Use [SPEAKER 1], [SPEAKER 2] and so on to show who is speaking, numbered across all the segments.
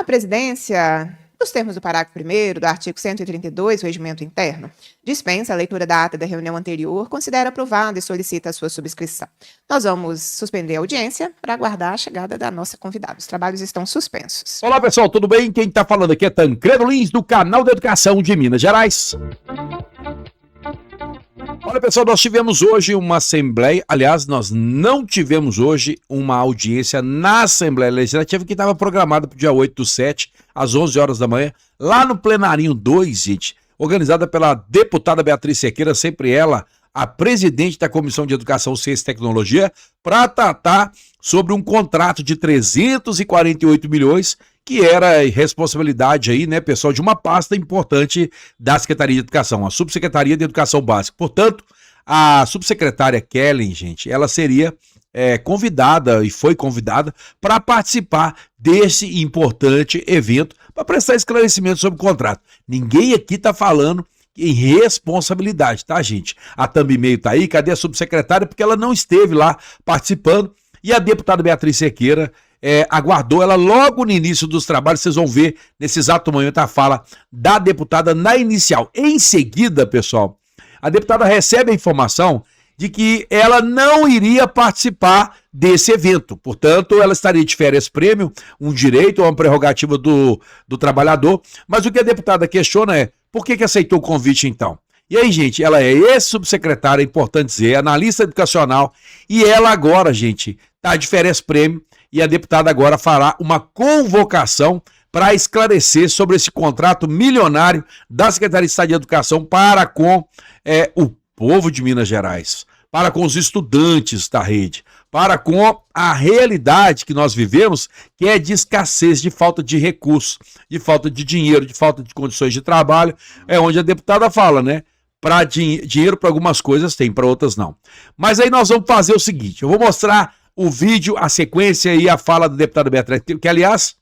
[SPEAKER 1] A presidência, nos termos do parágrafo 1º do artigo 132 do Regimento Interno, dispensa a leitura da ata da reunião anterior, considera aprovada e solicita a sua subscrição. Nós vamos suspender a audiência para aguardar a chegada da nossa convidada. Os trabalhos estão suspensos.
[SPEAKER 2] Olá, pessoal, tudo bem? Quem está falando aqui é Tancredo Lins, do Canal da Educação de Minas Gerais. Olha, pessoal, nós tivemos hoje uma assembleia, aliás, nós não tivemos hoje uma audiência na Assembleia Legislativa que estava programada para o dia 8/7, às 11 horas da manhã, lá no Plenarinho 2, gente, organizada pela deputada Beatriz Cerqueira, sempre ela, a presidente da Comissão de Educação, Ciência e Tecnologia, para tratar sobre um contrato de 348 milhões, que era responsabilidade aí, né, pessoal, de uma pasta importante da Secretaria de Educação, a Subsecretaria de Educação Básica. Portanto, a subsecretária Kellen, gente, ela seria convidada e foi convidada para participar desse importante evento, para prestar esclarecimento sobre o contrato. Ninguém aqui está falando em responsabilidade, tá, gente? A Thumb Meio tá aí, cadê a subsecretária? Porque ela não esteve lá participando, e a deputada Beatriz Cerqueira aguardou ela logo no início dos trabalhos. Vocês vão ver nesse exato momento a fala da deputada na inicial. Em seguida, pessoal, a deputada recebe a informação de que ela não iria participar desse evento. Portanto, ela estaria de férias prêmio, um direito ou uma prerrogativa do trabalhador. Mas o que a deputada questiona é, por que aceitou o convite então? E aí, gente, ela é ex-subsecretária, é importante dizer, analista educacional, e ela agora, gente, está de férias prêmio, e a deputada agora fará uma convocação para esclarecer sobre esse contrato milionário da Secretaria de Estado de Educação para com o povo de Minas Gerais, para com os estudantes da rede, para com a realidade que nós vivemos, que é de escassez, de falta de recursos, de falta de dinheiro, de falta de condições de trabalho, é onde a deputada fala, né? Para dinheiro para algumas coisas tem, para outras não. Mas aí nós vamos fazer o seguinte, eu vou mostrar o vídeo, a sequência e a fala da deputada Beatriz, que aliás,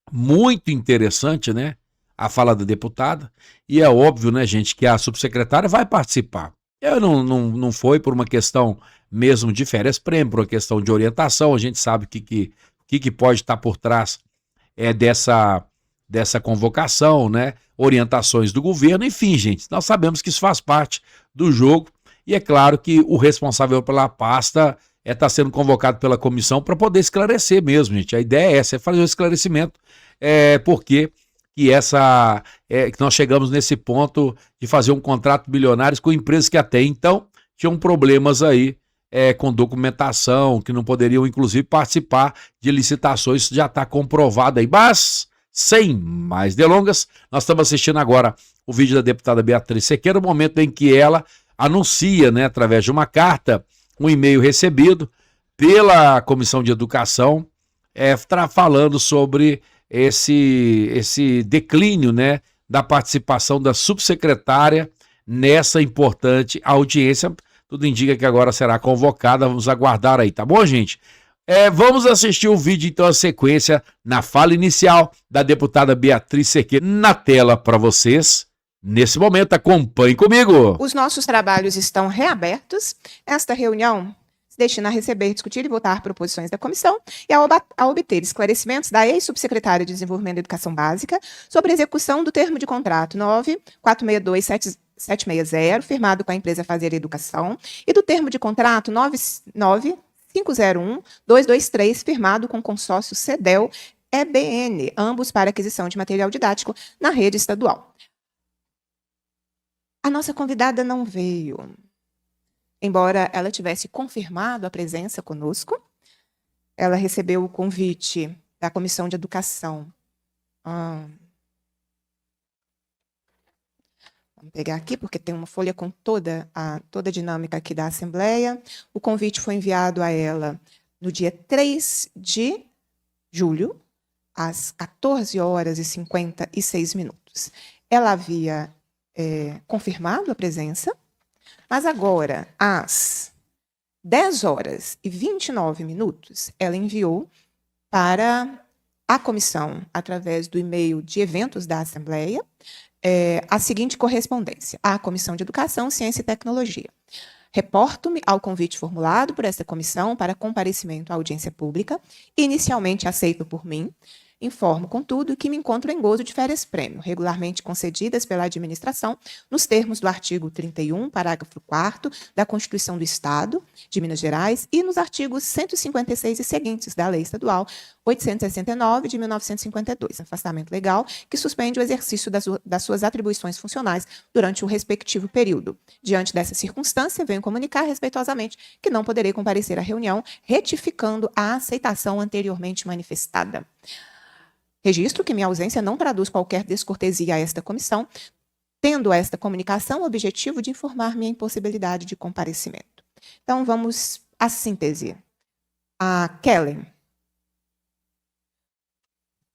[SPEAKER 2] muito interessante, né? A fala da deputada, e é óbvio, né, gente, que a subsecretária vai participar. Não foi por uma questão mesmo de férias prêmio, por uma questão de orientação, a gente sabe o que pode estar por trás dessa convocação, né? Orientações do governo, enfim, gente, nós sabemos que isso faz parte do jogo, e é claro que o responsável pela pasta está sendo convocado pela comissão para poder esclarecer mesmo, gente. A ideia é essa, é fazer um esclarecimento, porque que nós chegamos nesse ponto de fazer um contrato bilionário com empresas que até então tinham problemas aí com documentação, que não poderiam inclusive participar de licitações. Isso já está comprovado aí, mas sem mais delongas, nós estamos assistindo agora o vídeo da deputada Beatriz Cerqueira, no momento em que ela anuncia, né, através de uma carta, um e-mail recebido pela Comissão de Educação, falando sobre esse declínio, né, da participação da subsecretária nessa importante audiência. Tudo indica que agora será convocada, vamos aguardar aí, tá bom, gente? Vamos assistir o vídeo, então, a sequência na fala inicial da deputada Beatriz Cerqueira na tela para vocês. Nesse momento, acompanhe comigo.
[SPEAKER 1] Os nossos trabalhos estão reabertos. Esta reunião se destina a receber, discutir e votar proposições da comissão e a obter esclarecimentos da ex-subsecretária de Desenvolvimento da Educação Básica sobre a execução do termo de contrato 9462760, firmado com a empresa Fazer Educação, e do termo de contrato 9501223, firmado com o consórcio CEDEL EBN, ambos para aquisição de material didático na rede estadual. A nossa convidada não veio, embora ela tivesse confirmado a presença conosco. Ela recebeu o convite da Comissão de Educação. Vamos pegar aqui, porque tem uma folha com toda a dinâmica aqui da Assembleia. O convite foi enviado a ela no dia 3 de julho, às 14h56. Ela havia confirmado a presença, mas agora, às 10h29, ela enviou para a comissão, através do e-mail de eventos da Assembleia, a seguinte correspondência: à Comissão de Educação, Ciência e Tecnologia. Reporto-me ao convite formulado por esta comissão para comparecimento à audiência pública, inicialmente aceito por mim, Informo, contudo, que me encontro em gozo de férias-prêmio, regularmente concedidas pela administração, nos termos do artigo 31, parágrafo 4º da Constituição do Estado de Minas Gerais e nos artigos 156 e seguintes da Lei Estadual 869 de 1952, afastamento legal que suspende o exercício das suas atribuições funcionais durante o respectivo período. Diante dessa circunstância, venho comunicar respeitosamente que não poderei comparecer à reunião, retificando a aceitação anteriormente manifestada. Registro que minha ausência não traduz qualquer descortesia a esta comissão, tendo esta comunicação o objetivo de informar minha impossibilidade de comparecimento. Então, vamos à síntese. A Kellen,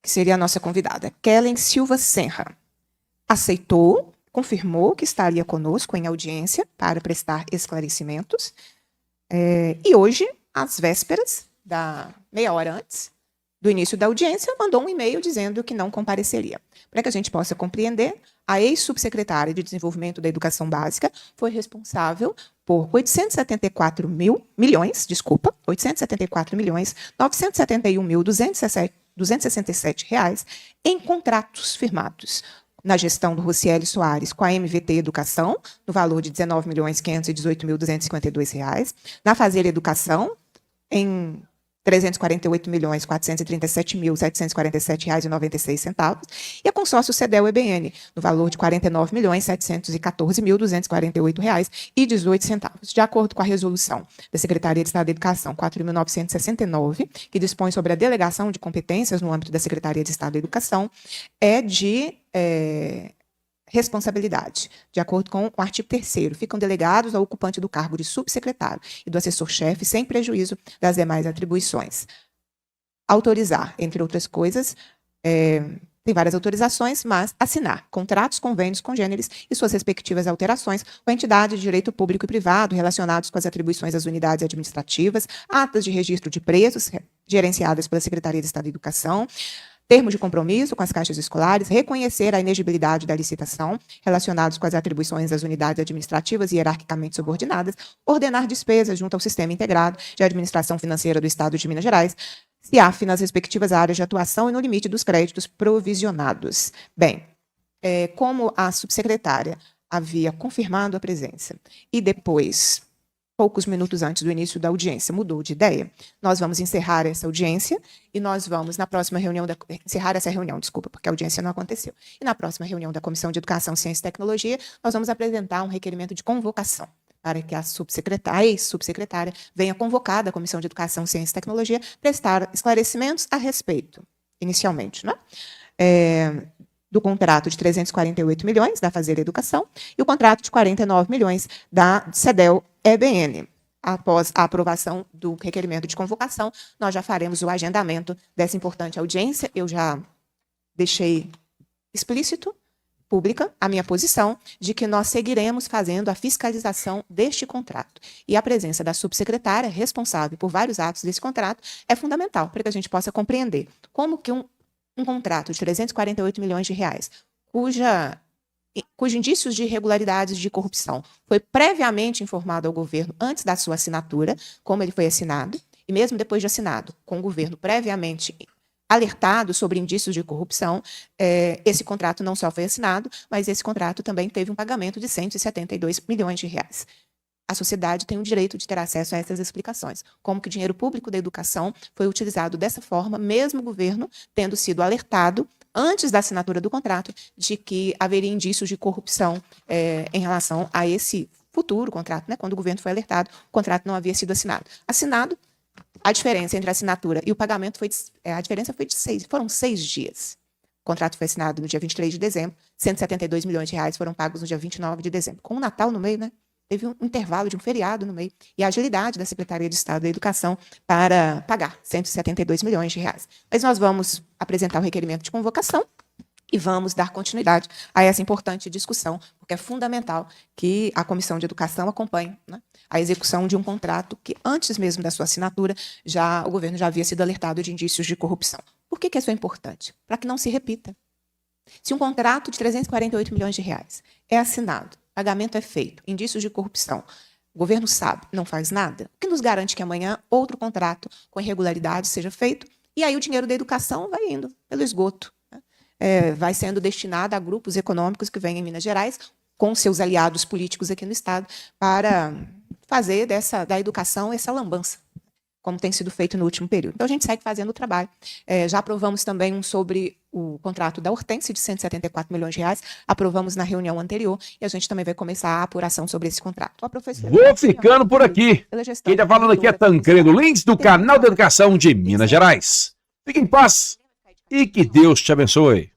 [SPEAKER 1] que seria a nossa convidada, Kellen Silva Senra, aceitou, confirmou que estaria conosco em audiência para prestar esclarecimentos. E hoje, às vésperas, meia hora antes do início da audiência, mandou um e-mail dizendo que não compareceria. Para que a gente possa compreender, a ex-subsecretária de Desenvolvimento da Educação Básica foi responsável por 874.971.267 reais em contratos firmados na gestão do Rocieli Soares com a MVT Educação, no valor de R$ 19.518.252 reais, na Fazer Educação, em R$ 348.437.747,96 reais, e a consórcio CEDEL-EBN, no valor de R$ 49.714.248,18 reais, de acordo com a resolução da Secretaria de Estado da Educação 4.969, que dispõe sobre a delegação de competências no âmbito da Secretaria de Estado da Educação, é de responsabilidade. De acordo com o artigo 3º, ficam delegados ao ocupante do cargo de subsecretário e do assessor-chefe, sem prejuízo das demais atribuições. Autorizar, entre outras coisas, tem várias autorizações, mas assinar contratos, convênios, congêneres e suas respectivas alterações com a entidade de direito público e privado relacionados com as atribuições das unidades administrativas, atas de registro de preços gerenciadas pela Secretaria de Estado da Educação, termo de compromisso com as caixas escolares, reconhecer a inegibilidade da licitação relacionados com as atribuições das unidades administrativas hierarquicamente subordinadas, ordenar despesas junto ao Sistema Integrado de Administração Financeira do Estado de Minas Gerais, CIAF, nas respectivas áreas de atuação e no limite dos créditos provisionados. Bem, como a subsecretária havia confirmado a presença e depois, poucos minutos antes do início da audiência, mudou de ideia, nós vamos encerrar essa audiência e nós vamos, na próxima reunião, encerrar essa reunião, desculpa, porque a audiência não aconteceu. E na próxima reunião da Comissão de Educação, Ciência e Tecnologia, nós vamos apresentar um requerimento de convocação para que a ex-subsecretária venha convocada à Comissão de Educação, Ciência e Tecnologia, prestar esclarecimentos a respeito, inicialmente, né? Do contrato de 348 milhões da Fazer Educação e o contrato de 49 milhões da CEDEL-EBN. Após a aprovação do requerimento de convocação, nós já faremos o agendamento dessa importante audiência. Eu já deixei explícito, pública, a minha posição de que nós seguiremos fazendo a fiscalização deste contrato. E a presença da subsecretária, responsável por vários atos desse contrato, é fundamental para que a gente possa compreender como que um contrato de 348 milhões de reais, cujos indícios de irregularidades de corrupção foi previamente informado ao governo antes da sua assinatura, como ele foi assinado, e mesmo depois de assinado, com o governo previamente alertado sobre indícios de corrupção, esse contrato não só foi assinado, mas esse contrato também teve um pagamento de 172 milhões de reais. A sociedade tem o direito de ter acesso a essas explicações. Como que o dinheiro público da educação foi utilizado dessa forma, mesmo o governo tendo sido alertado, antes da assinatura do contrato, de que haveria indícios de corrupção em relação a esse futuro contrato, né? Quando o governo foi alertado, o contrato não havia sido assinado. Assinado, a diferença entre a assinatura e o pagamento foram 6 dias. O contrato foi assinado no dia 23 de dezembro, 172 milhões de reais foram pagos no dia 29 de dezembro. Com o Natal no meio, né? Teve um intervalo de um feriado no meio, e a agilidade da Secretaria de Estado da Educação para pagar 172 milhões de reais. Mas nós vamos apresentar o requerimento de convocação e vamos dar continuidade a essa importante discussão, porque é fundamental que a Comissão de Educação acompanhe, né, a execução de um contrato que, antes mesmo da sua assinatura, o governo já havia sido alertado de indícios de corrupção. Por que isso é importante? Para que não se repita. Se um contrato de 348 milhões de reais é assinado, pagamento é feito, indícios de corrupção, o governo sabe, não faz nada, o que nos garante que amanhã outro contrato com irregularidade seja feito E aí o dinheiro da educação vai indo pelo esgoto, né? Vai sendo destinado a grupos econômicos que vêm em Minas Gerais, com seus aliados políticos aqui no Estado, para fazer da educação essa lambança, como tem sido feito no último período. Então, a gente segue fazendo o trabalho. Já aprovamos também um sobre o contrato da Hortência, de 174 milhões de reais, aprovamos na reunião anterior, e a gente também vai começar a apuração sobre esse contrato.
[SPEAKER 2] Vou ficando por aqui. Quem está falando aqui é Tancredo Lins, do canal da Educação de Minas Gerais. Fique em paz e que Deus te abençoe.